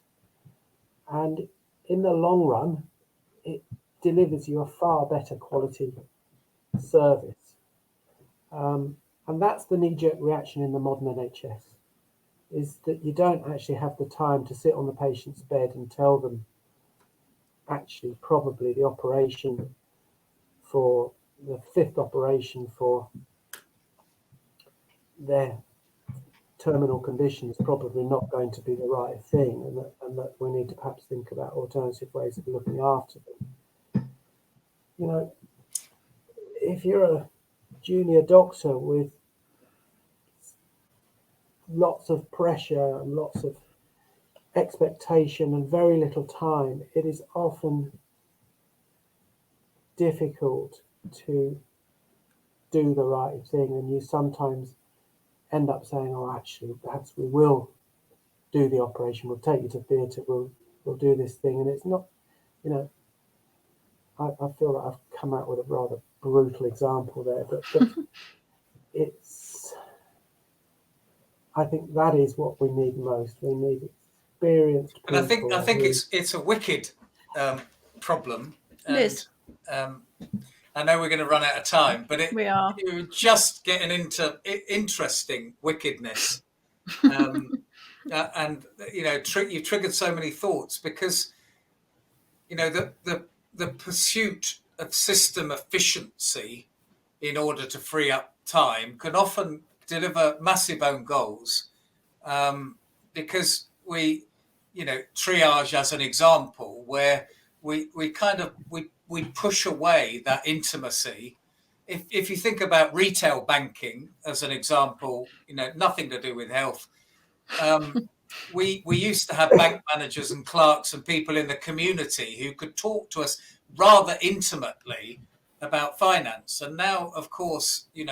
And in the long run, it delivers you a far better quality service. And that's the knee-jerk reaction in the modern NHS, is that you don't actually have the time to sit on the patient's bed and tell them, actually, probably the operation for the 5th operation for their terminal condition is probably not going to be the right thing, and that we need to perhaps think about alternative ways of looking after them. You know, if you're a junior doctor with lots of pressure and lots of expectation and very little time, it is often difficult to do the right thing, and you sometimes end up saying, oh, actually, perhaps we will do the operation, we'll take you to theatre, we'll do this thing. And it's not, I feel that I've come out with a rather brutal example there, but I think that is what we need most. We need experienced people. And I think it's a wicked problem. And, I know we're going to run out of time, but you're just getting into interesting wickedness. And, you've triggered so many thoughts, because, the pursuit of system efficiency in order to free up time can often deliver massive own goals, because we, triage as an example, where we push away that intimacy. If you think about retail banking as an example, nothing to do with health. We used to have bank managers and clerks and people in the community who could talk to us rather intimately about finance. And now, of course, you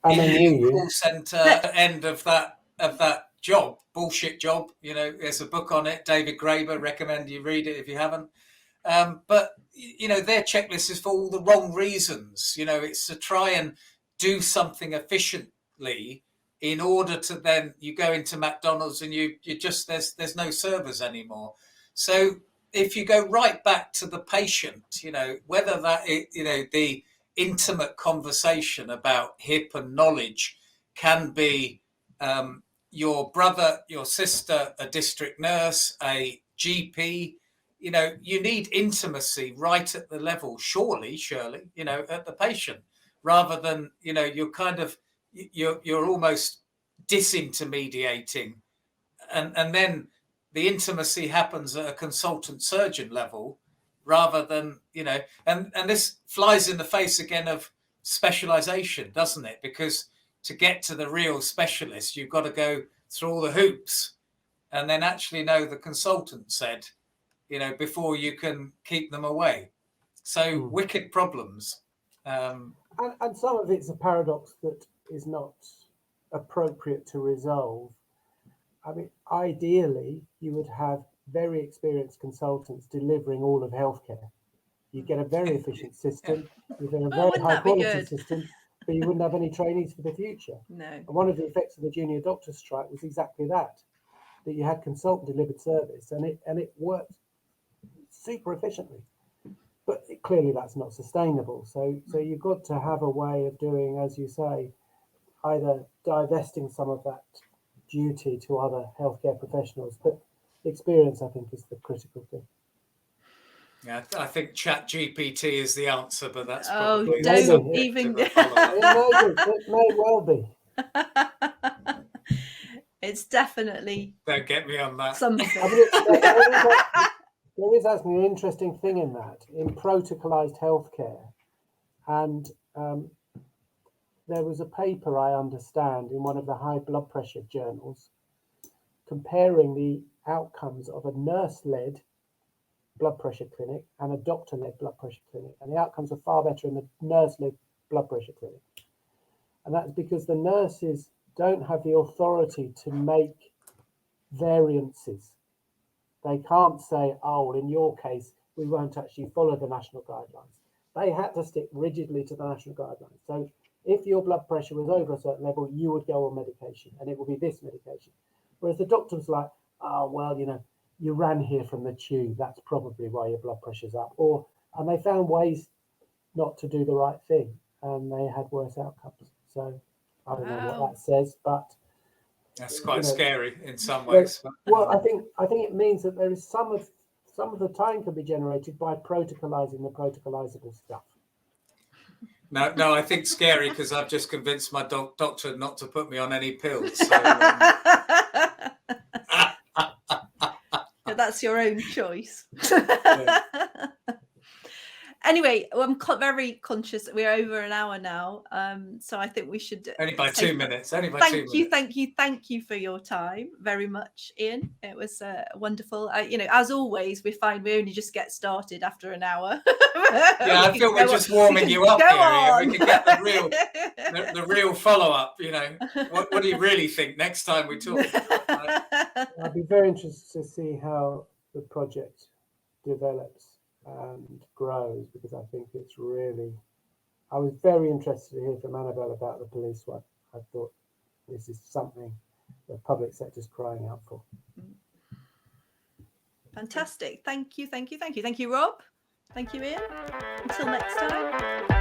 call centre end of that job, bullshit job. There's a book on it, David Graeber, recommend you read it if you haven't. But their checklist is for all the wrong reasons. It's to try and do something efficiently in order to then you go into McDonald's and you just there's no servers anymore. So if you go right back to the patient, whether that the intimate conversation about HIP and knowledge can be your brother, your sister, a district nurse, a GP. You need intimacy right at the level, surely, at the patient, rather than, you're almost disintermediating. And then the intimacy happens at a consultant surgeon level rather than, and this flies in the face again of specialization, doesn't it? Because to get to the real specialist, you've got to go through all the hoops and then actually know the consultant said, before you can keep them away. So wicked problems. And some of it's a paradox that is not appropriate to resolve. I mean, ideally, you would have very experienced consultants delivering all of healthcare. You get a very efficient system, you get a very high quality system, but you wouldn't have any trainees for the future. No. And one of the effects of the junior doctor strike was exactly that you had consultant delivered service, and it worked super efficiently. But clearly that's not sustainable. So you've got to have a way of doing, as you say, either divesting some of that duty to other healthcare professionals. But experience, I think, is the critical thing. Yeah, I think ChatGPT is the answer, but that's probably don't even. It may well be. It's definitely. Don't get me on that. Something. There is actually an interesting thing in that, in protocolized healthcare. And there was a paper, I understand, in one of the high blood pressure journals, comparing the outcomes of a nurse-led blood pressure clinic and a doctor-led blood pressure clinic. And the outcomes are far better in the nurse-led blood pressure clinic. And that's because the nurses don't have the authority to make variances. They can't say, oh, well, in your case, we won't actually follow the national guidelines. They had to stick rigidly to the national guidelines. So if your blood pressure was over a certain level, you would go on medication, and it will be this medication. Whereas the doctor was like, oh, well, you ran here from the tube. That's probably why your blood pressure's up. And they found ways not to do the right thing, and they had worse outcomes. So I don't know what that says, but that's quite scary in some ways. Well, I think it means that there is some of the time can be generated by protocolizing the protocolizable stuff. No, I think scary because I've just convinced my doctor not to put me on any pills. So, that's your own choice. Yeah. Anyway, I'm very conscious that we're over an hour now, so I think we should only by 2 minutes. Thank you for your time very much, Ian. It was wonderful. As always, we find we only just get started after an hour. Yeah, I feel we're just warming you up here. We can get the real follow up. What do you really think next time we talk? I'd be very interested to see how the project develops and grows, because I think it's really, I was very interested to hear from Annabelle about the police one. I thought this is something the public sector's crying out for. Fantastic. Thank you, Rob. Thank you, Ian. Until next time.